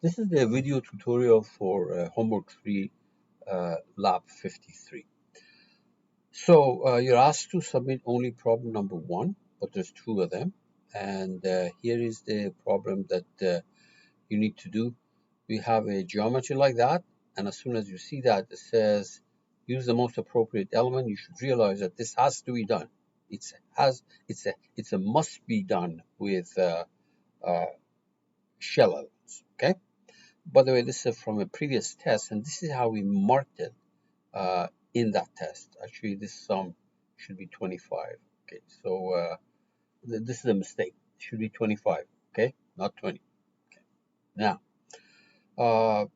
This is the video tutorial for homework 3, lab 53. So you're asked to submit only problem number 1, but there's 2 of them. And here is the problem that you need to do. We have a geometry like that, and as soon as you see that it says use the most appropriate element, you should realize that this has to be done. It's a must be done with uh, shell elements. Okay. By the way, this is from a previous test, and this is how we marked it in that test. Actually, this sum should be 25. Okay, so this is a mistake. It should be 25. Okay, not 20. Okay. Now, uh,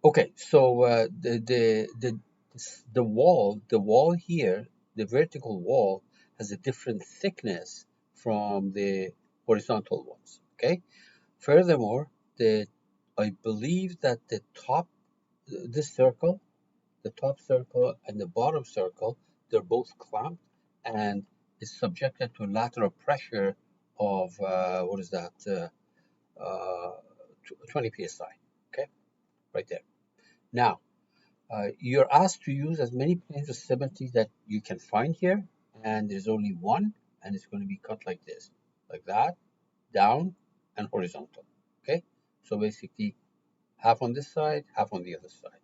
okay, so the wall here, the vertical wall has a different thickness from the horizontal ones. Okay. Furthermore, I believe that this circle, the top circle and the bottom circle, they're both clamped and is subjected to lateral pressure of what is that? 20 psi. Okay, right there. Now, you're asked to use as many planes of symmetry that you can find here, and there's only one, and it's going to be cut like this, like that, down, and horizontal. Okay, so basically half on this side, half on the other side.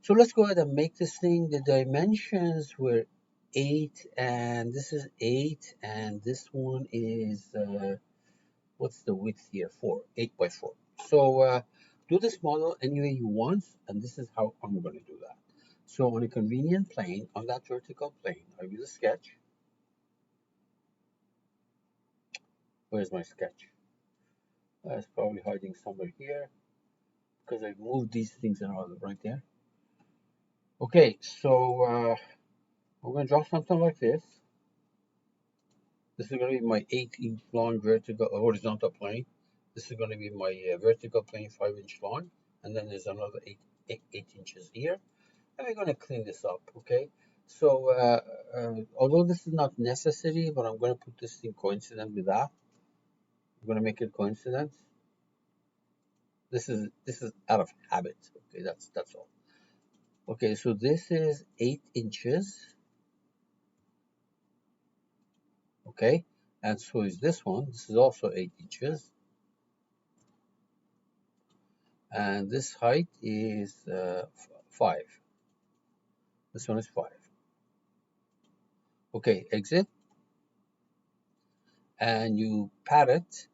So let's go ahead and make this thing. The dimensions were 8, and this is 8, and this one is, what's the width here? 4, 8 by 4. So do this model any way you want, and this is how I'm going to do that. So on a convenient plane, on that vertical plane, I will sketch. Where's my sketch? It's probably hiding somewhere here because I moved these things around right there. Okay, so we're going to draw something like this. This is going to be my 8-inch long vertical horizontal plane. This is going to be my vertical plane 5-inch long, and then there's another 8 inches here. And we're going to clean this up, okay? So although this is not necessary, but I'm going to put this thing coincident with that. I'm going to make it coincident. This is out of habit, okay? That's all. Okay, so this is 8 inches. Okay, and so is this one. This is also 8 inches. And this height is 5. This one is 5. Okay, exit. And you pat it.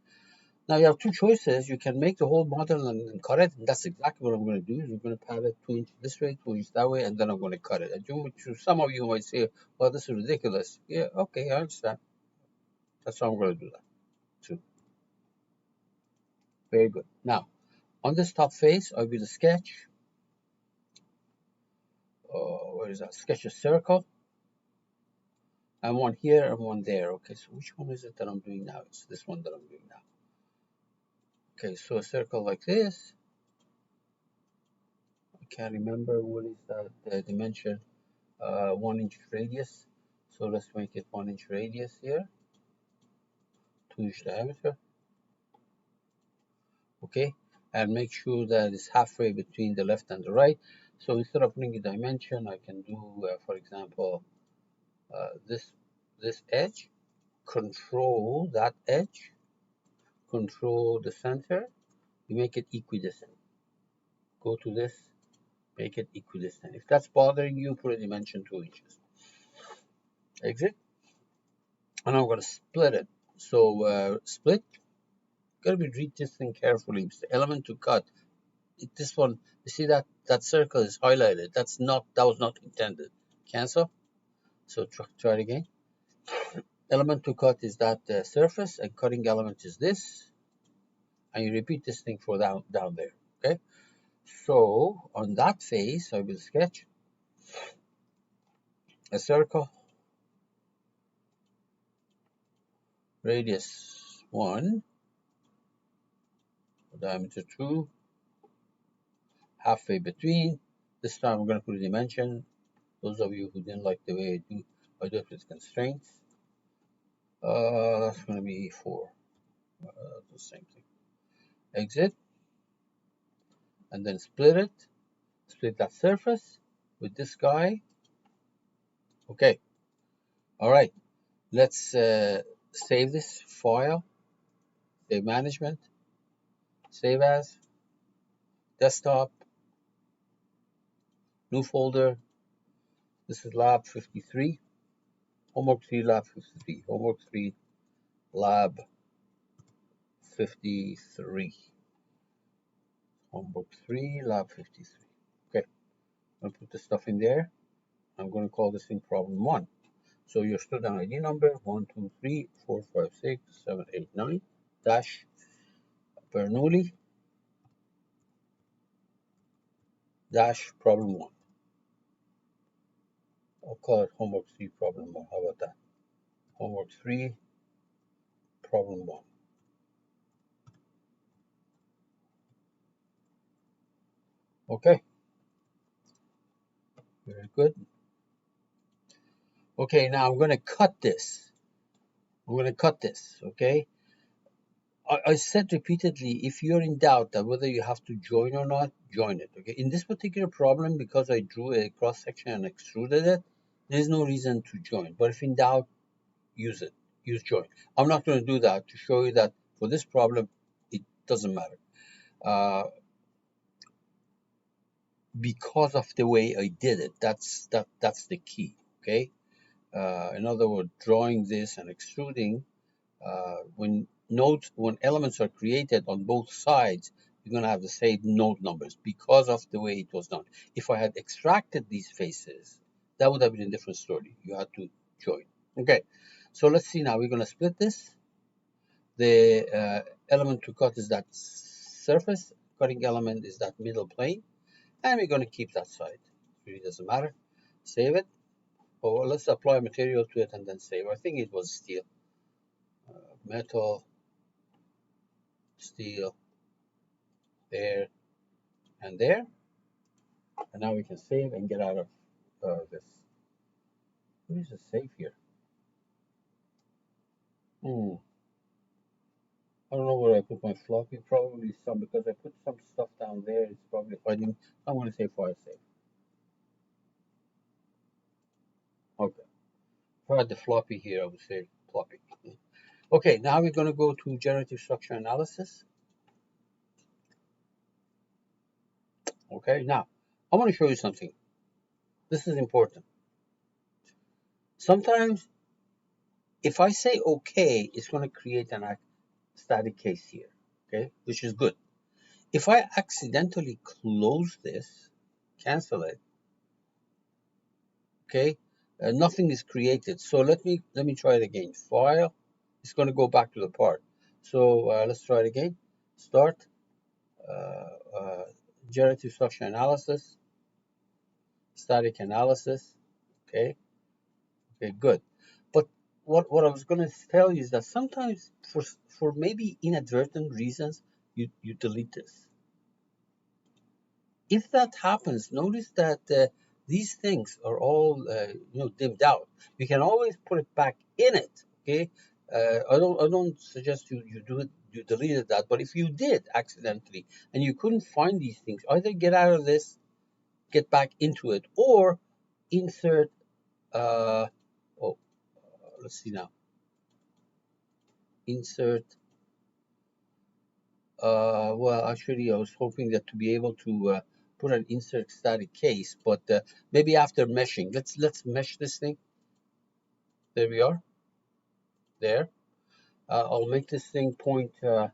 Now you have 2 choices. You can make the whole model and cut it. And that's exactly what I'm going to do. I'm going to pat it 2 inches this way, 2 inches that way, and then I'm going to cut it. And some of you might say, well, this is ridiculous. Yeah, okay, I understand. That's how I'm going to do that too. Very good. Now, on this top face, I will sketch. Where is that? Sketch a circle. And one here and one there. Okay, so which one is it that I'm doing now? It's this one that I'm doing now. Okay, so a circle like this. I can't remember what is that dimension. 1 inch radius. So let's make it 1 inch radius here. 2 inch diameter. Okay, and make sure that it's halfway between the left and the right. So instead of putting a dimension, I can do, for example, this edge, control that edge, control the center, you make it equidistant. Go to this, make it equidistant. If that's bothering you, put a dimension 2 inches. Exit. And I'm going to split it. So split, got to read this thing carefully. It's the element to cut. This one, you see that circle is highlighted. That was not intended. Cancel. So try it again. Element to cut is that surface, and cutting element is this. And you repeat this thing for down there. Okay. So on that face, I will sketch a circle, radius 1, diameter 2, halfway between. This time I'm going to put a dimension. Those of you who didn't like the way I do it with constraints. That's going to be 4. The same thing. exit, and then split that surface with this guy. Okay, all right, let's save this file, save management, save as, desktop, new folder. This is lab 53, homework 3 lab 53, homework 3 lab 53, homework 3 lab 53. Okay, I'm gonna put the stuff in there. I'm gonna call this thing problem 1. So your student ID number 1, 2, 3, 4, 5, 6, 7, 8, 9 dash Bernoulli dash problem 1. I'll call it homework 3 problem 1. How about that? Homework 3 problem 1. Okay, very good. Okay, now I'm going to cut this. Okay? I said repeatedly, if you're in doubt that whether you have to join or not, join it. Okay? In this particular problem, because I drew a cross section and extruded it, there's no reason to join. But if in doubt, use it. Use join. I'm not going to do that to show you that for this problem, it doesn't matter. Because of the way I did it, that's the key. Okay. In other words, drawing this and extruding, when elements are created on both sides, you're going to have the same node numbers because of the way it was done. If I had extracted these faces, that would have been a different story. You had to join. Okay, so let's see now. We're going to split this. The element to cut is that surface. Cutting element is that middle plane. And we're going to keep that side. It really doesn't matter. Save it. Oh, well, let's apply material to it and then save. I think it was steel. Metal, steel, there, and there. And now we can save and get out of this. Where is the save here? I don't know where I put my floppy. Probably some, because I put some stuff down there. It's probably hiding. I'm going to say file save. Okay. If I had the floppy here, I would say floppy. Okay, now we're going to go to generative structure analysis. Okay, now I want to show you something. This is important. Sometimes if I say okay, it's going to create an static case here, okay, which is good. If I accidentally close this, cancel it, okay, nothing is created. So let me try it again. File, it's going to go back to the part. So let's try it again. Start, generative structure analysis, static analysis, okay, good. But what I was going to tell you is that sometimes for maybe inadvertent reasons, you delete this. If that happens, notice that these things are all dimmed out. You can always put it back in it. Okay, I don't suggest you do it. You deleted that, but if you did accidentally and you couldn't find these things, either get out of this, get back into it, or insert. Oh, let's see now. Insert. Well, actually, I was hoping that to be able to put an insert static case, but maybe after meshing. Let's mesh this thing. There we are. There. I'll make this thing I don't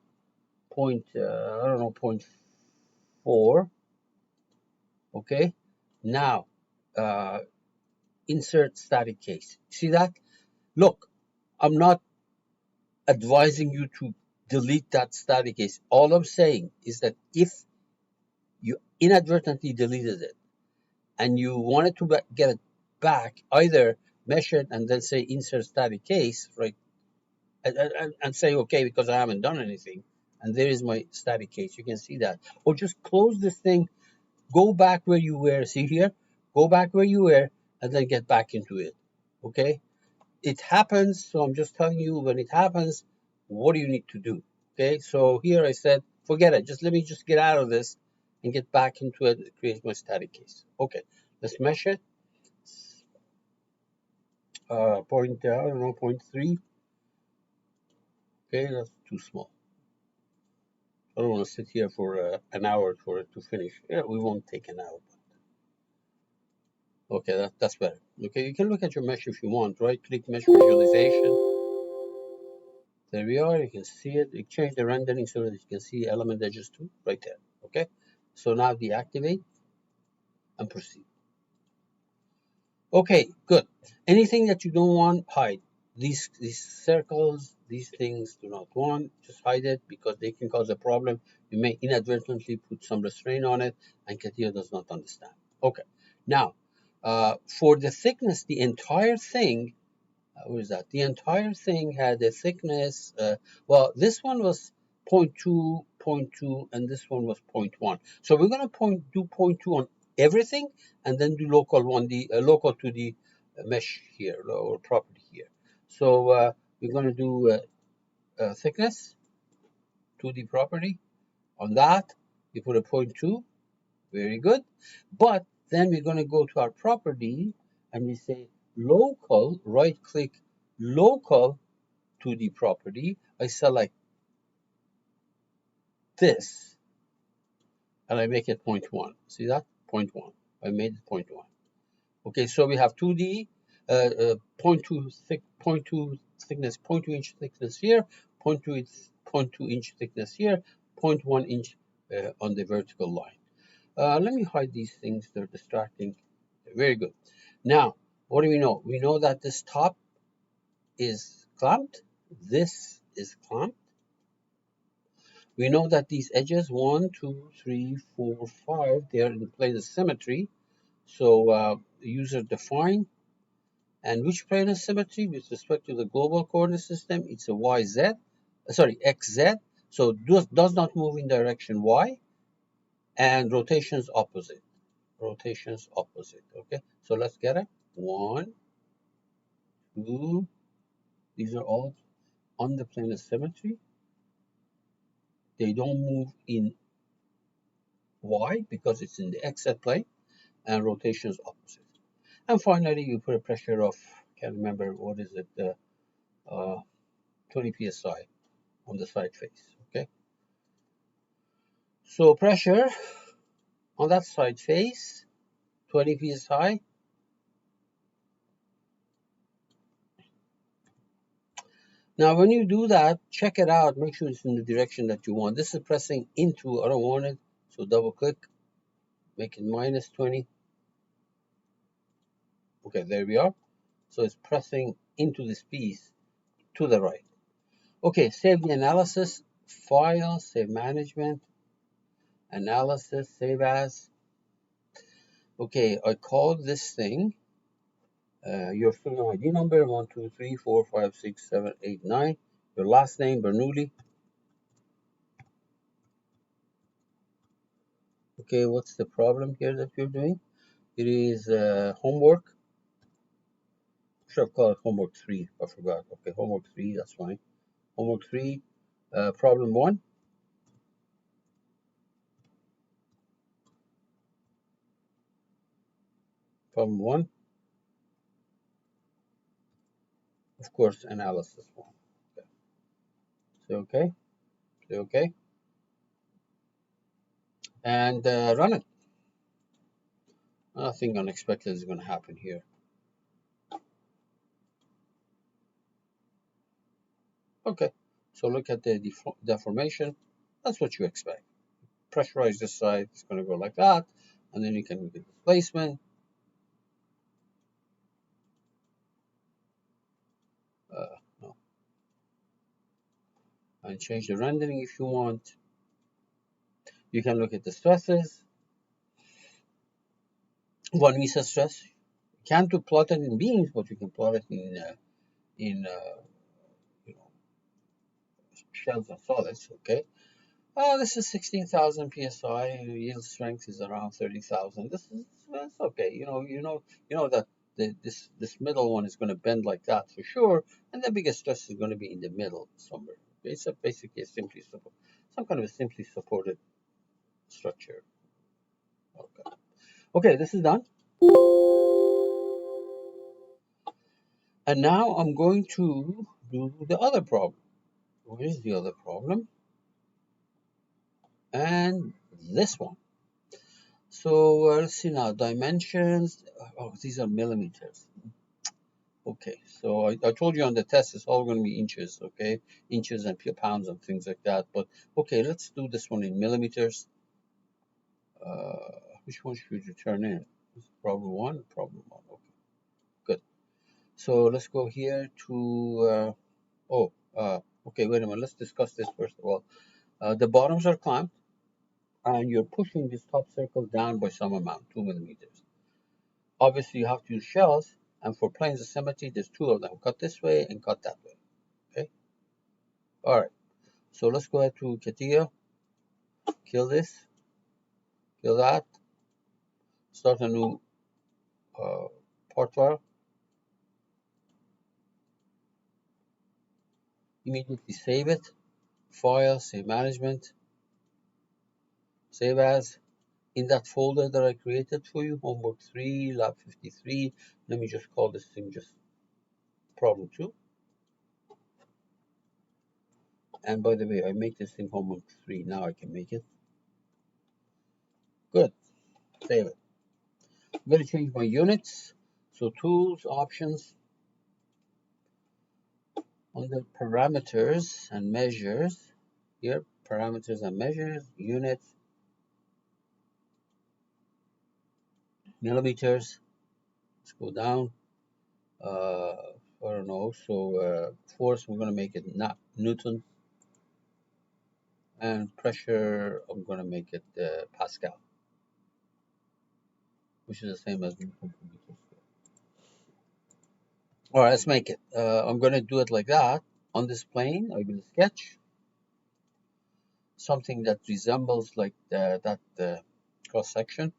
know, 0.4. Okay. Now, insert static case. See that? Look, I'm not advising you to delete that static case. All I'm saying is that if you inadvertently deleted it and you wanted to get it back, either mesh it and then say insert static case, right? And say, okay, because I haven't done anything. And there is my static case. You can see that. Or just close this thing, go back where you were. See here? Go back where you were and then get back into it. Okay? It happens. So I'm just telling you when it happens, what do you need to do? Okay? So here I said forget it. Just let me just get out of this and get back into it, create my static case. Okay, let's mesh it. Point, I don't know, 0.3. Okay, that's too small. I don't want to sit here for an hour for it to finish. Yeah, we won't take an hour. Okay, that's better. Okay, you can look at your mesh if you want, right? Click mesh visualization. There we are. You can see it. You change the rendering so that you can see element edges too, right there. Okay, so now deactivate and proceed. Okay, good. Anything that you don't want, hide. These circles, these things do not want, just hide it because they can cause a problem. You may inadvertently put some restraint on it, and Katia does not understand. Okay, now for the thickness, the entire thing, what is that? The entire thing had a thickness. Well, this one was zero point 0.2, zero point 0.2, and this one was zero point 0.1. So we're going to do zero point 0.2 on everything, and then do local one, the local to the mesh here or property here. So we're going to do thickness to the property. On that, we put a 0.2. Very good. But then we're going to go to our property and we say local, right click local to the property. I select this and I make it 0.1. See that? 0.1. I made it 0.1. Okay, so we have 2D, 0.2 thickness, 0.2 inch thickness here, 0.2 inch thickness here, 0.1 inch on the vertical line. Let me hide these things, they're distracting. Very good. Now, what do we know? We know that this top is clamped, this is clamped. We know that these edges, 1, 2, 3, 4, 5, they are in plane of symmetry. So user define. And which plane of symmetry with respect to the global coordinate system? It's a YZ, sorry, XZ. So does not move in direction Y, and rotations opposite. Rotations opposite. Okay, so let's get it. 1, 2. These are all on the plane of symmetry. They don't move in Y because it's in the XZ plane, and rotations opposite. And finally, you put a pressure of, can't remember what is it, 20 psi on the side face. Okay, so pressure on that side face, 20 psi. Now, when you do that, check it out. Make sure it's in the direction that you want. This is pressing into, I don't want it, so double click, make it minus 20. Okay, there we are. So it's pressing into this piece to the right. Okay, save the analysis, file, save management, analysis, save as. Okay, I called this thing, your student ID number, 1, 2, 3, 4, 5, 6, 7, 8, 9. Your last name, Bernoulli. Okay, what's the problem here that you're doing? It is homework. Should have called it homework 3. I forgot. Okay, homework 3, that's fine. Homework 3, problem 1. Problem 1, of course, analysis 1. Okay. Say okay. Say okay. And run it. Nothing unexpected is going to happen here. Okay, so look at the deformation. That's what you expect. Pressurize this side, it's going to go like that. And then you can look at displacement. No. And change the rendering if you want. You can look at the stresses. One meter stress. You can't do plot it in beams, but you can plot it in you know, shells and solids. Okay. This is 16,000 psi. Yield strength is around 30,000. That's okay. You know that this middle one is going to bend like that for sure, and the biggest stress is going to be in the middle somewhere. Okay, so basically, it's simply simple. some kind of a simply supported structure. Okay. Okay, this is done. And now I'm going to do the other problem. Where is the other problem? And this one. So let's see now, dimensions. Oh, these are millimeters. Okay, so I told you on the test it's all going to be inches, okay? Inches and pounds and things like that. But okay, let's do this one in millimeters. Which one should you turn in? Problem one, problem one. Okay, good. So let's go here to, okay, wait a minute. Let's discuss this first of all. The bottoms are clamped, and you're pushing this top circle down by some amount, 2 millimeters. Obviously, you have to use shells, and for planes of symmetry, there's two of them, cut this way and cut that way, okay? All right, so let's go ahead to CATIA, kill this, kill that, start a new part file, immediately save it, file, save management, save as, in that folder that I created for you, homework 3, lab 53, let me just call this thing just problem 2. And by the way, I make this thing homework 3, now I can make it. Good, save it. I'm going to change my units. So tools, options, under parameters and measures, here, parameters and measures, units, millimeters, let's go down. I don't know, so force, we're going to make it not Newton, and pressure, I'm going to make it Pascal, which is the same as Newton per meter square. All right, let's make it. I'm going to do it like that. On this plane, I will sketch something that resembles like that cross section,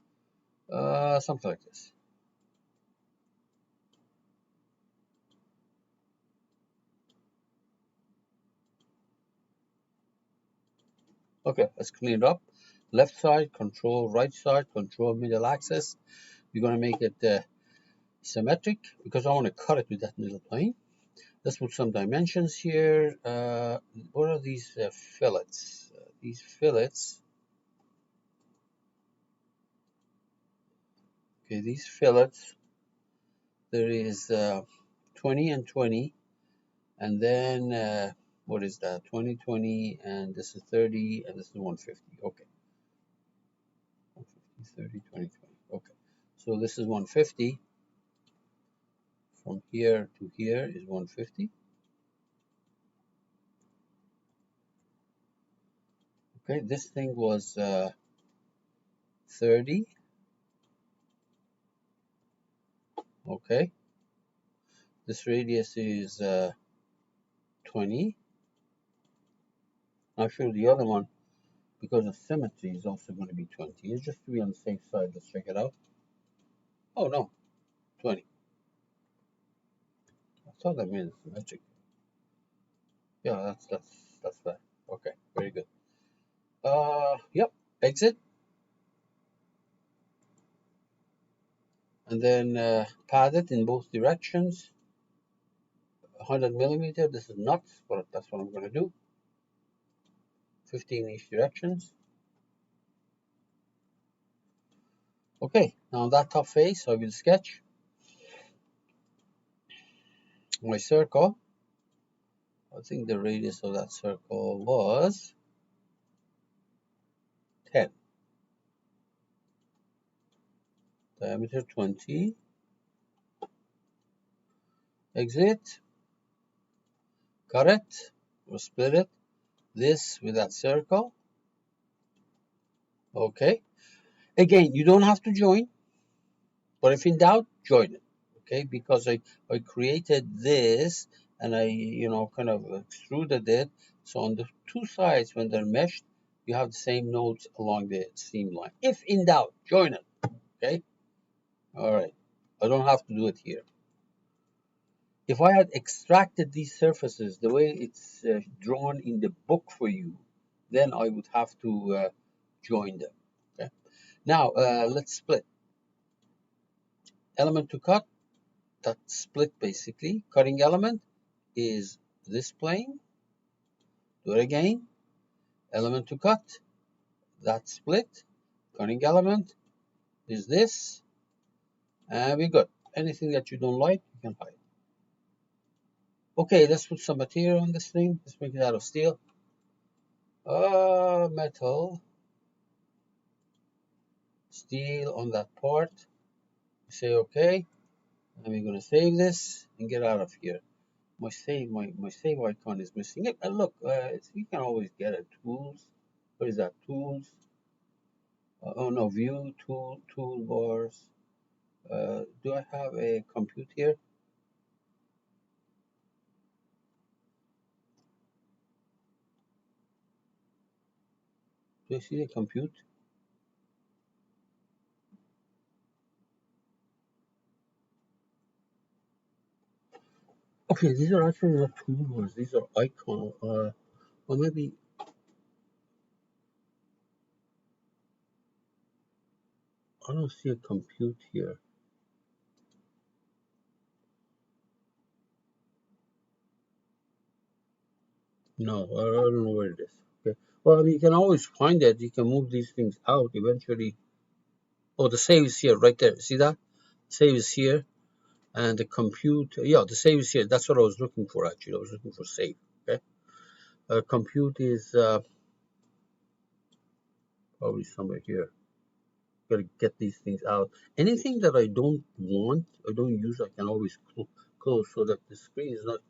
something like this. Okay, let's clean it up. Left side, control right side, control middle axis. You're going to make it symmetric because I want to cut it with that middle plane. Let's put some dimensions here. What are these fillets? These fillets. Okay, these fillets. There is 20 and 20, and then what is that? 20, 20, and this is 30, and this is 150. Okay. 150, 30, 20, 20. Okay. So this is 150. From here to here is 150. Okay, this thing was 30. Okay, this radius is 20. Now sure, the other one, because of symmetry, is also going to be 20. It's just to be on the safe side. Let's check it out. Oh no, 20. I thought that meant symmetric. Yeah, that's that. Okay, very good. Yep, exit, and then pad it in both directions. 100 millimeter. This is nuts, but that's what I'm going to do. 15 each directions. Okay, now on that top face, I will sketch my circle. I think the radius of that circle was 10. Diameter 20. Exit. Cut it. Or split it. This with that circle. Okay. Again, you don't have to join, but if in doubt, join it. Okay, because I created this and I kind of extruded it. So on the two sides, when they're meshed, you have the same nodes along the seam line. If in doubt, join it. Okay. All right. I don't have to do it here. If I had extracted these surfaces the way it's drawn in the book for you, then I would have to join them. Okay. Now let's split. Element to cut, that's split basically. Cutting element is this plane. Do it again. Element to cut, that's split. Cutting element is this. And we got anything that you don't like, you can hide. Okay, let's put some material on this thing. Let's make it out of steel. Metal. Steel on that part. Say okay. And we're gonna save this and get out of here. My save icon is missing it. And look, you can always get it. Tools. What is that? Tools. Oh no, view toolbars. Do I have a compute here? Do I see the compute? Okay, these are actually not toolbars. These are icons. Or maybe I don't see a compute here. No, I don't know where it is. Okay. Well, I mean, you can always find it. You can move these things out eventually. Oh, the save is here, right there. See that? Save is here, and the compute. Yeah, the save is here. That's what I was looking for. Actually, I was looking for save. Okay. Compute is probably somewhere here. Gotta get these things out. Anything that I don't want, I don't use, I can always close so that the screen is not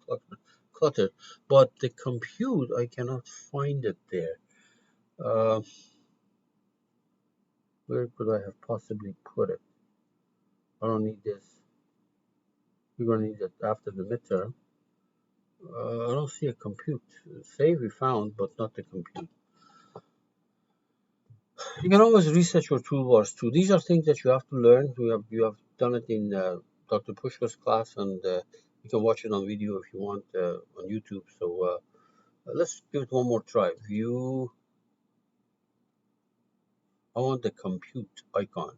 cluttered. But the compute, I cannot find it there. Where could I have possibly put it? I don't need this. We're gonna need it after the midterm. I don't see a compute. Save we found, but not the compute. You can always research your toolbars too. These are things that you have to learn. You have done it in Dr. Pushka's class, and you can watch it on video if you want on YouTube. So let's give it one more try. View. I want the compute icon.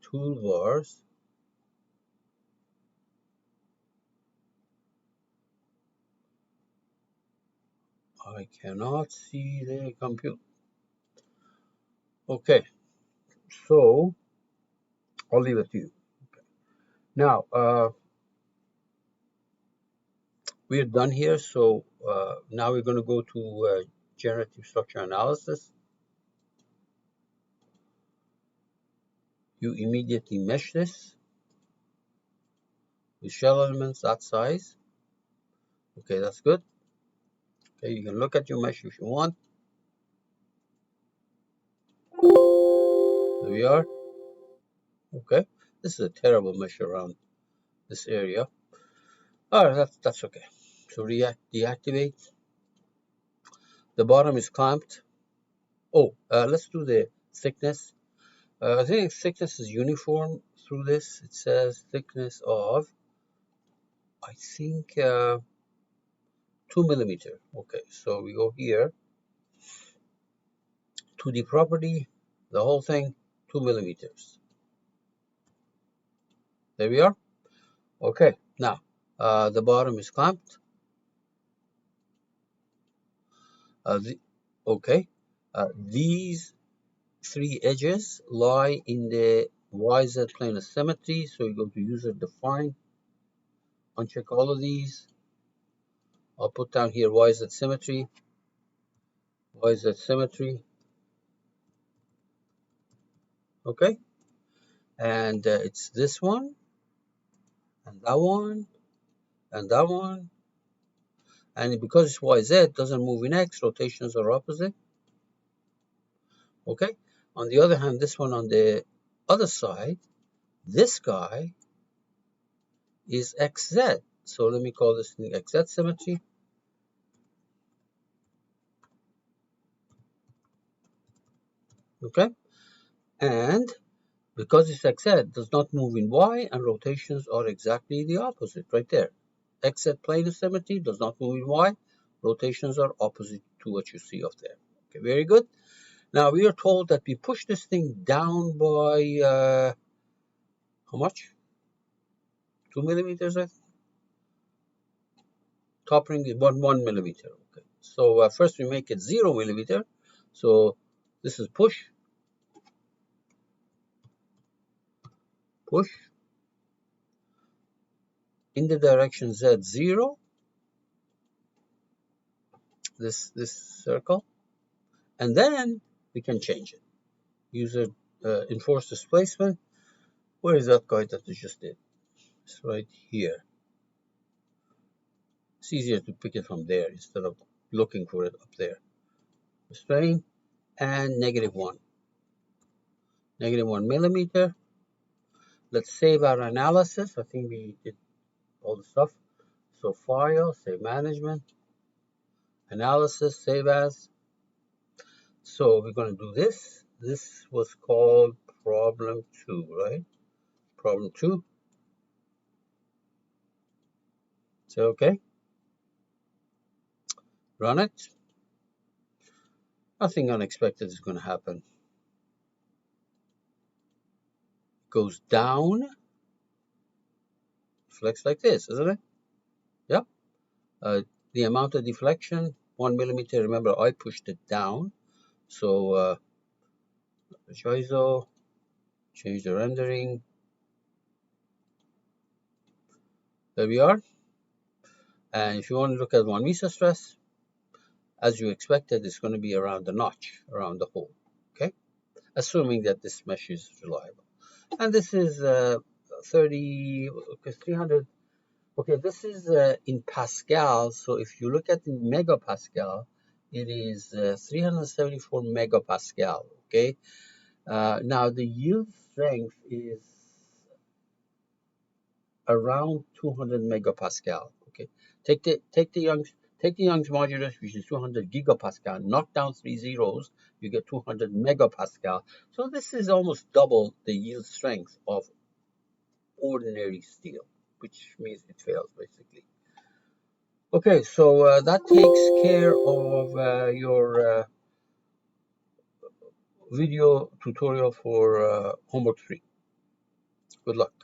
Toolbars. I cannot see the compute. Okay, so I'll leave it to you. Okay. Now, we're done here. So now we're going to go to generative structure analysis. You immediately mesh this with shell elements that size. Okay, that's good. Okay, you can look at your mesh if you want. There we are. Okay, this is a terrible mesh around this area. All right, that's okay. So deactivate. The bottom is clamped. Oh, let's do the thickness. I think thickness is uniform through this. It says thickness of, I think, 2 millimeter. Okay, so we go here, 2D property, the whole thing, 2 millimeters. There we are. Okay, now the bottom is clamped. Okay, these three edges lie in the YZ plane of symmetry. So you go to user define, uncheck all of these. I'll put down here YZ symmetry, YZ symmetry. Okay, and it's this one, and that one, and that one. And because it's YZ, doesn't move in X, rotations are opposite. Okay, on the other hand, this one on the other side, this guy is XZ. So let me call this thing XZ symmetry. Okay, and because it's XZ, does not move in Y, and rotations are exactly the opposite right there. XZ plane of symmetry does not move in Y, rotations are opposite to what you see up there. Okay, very good. Now we are told that we push this thing down by how much? 2 millimeters, I think. Top ring is 1 millimeter. Okay. So first we make it 0 millimeter. So this is push, push in the direction Z0. This circle, and then we can change it. Use a enforced displacement. Where is that guy that we just did? It's right here. It's easier to pick it from there instead of looking for it up there. Strain and -1. -1 millimeter. Let's save our analysis. I think we did all the stuff. So file, save management, analysis, save as. So we're going to do this. This was called problem 2, right? Problem 2. So okay, run it. Nothing unexpected is going to happen. Goes down, flex like this, isn't it? Yep. The amount of deflection, 1 millimeter. Remember, I pushed it down. So ISO, change the rendering. There we are. And if you want to look at 1 meso stress, as you expected, it's going to be around the notch, around the hole. Okay, assuming that this mesh is reliable. And this is 30, okay, 300. Okay, this is in Pascal. So if you look at the megapascal, it is 374 megapascal. Okay, now the yield strength is around 200 megapascal. Okay, take the Young's modulus, which is 200 gigapascal. Knock down 3 zeros, you get 200 megapascal. So this is almost double the yield strength of ordinary steel, which means it fails basically. Okay, so that takes care of your video tutorial for homework 3. Good luck.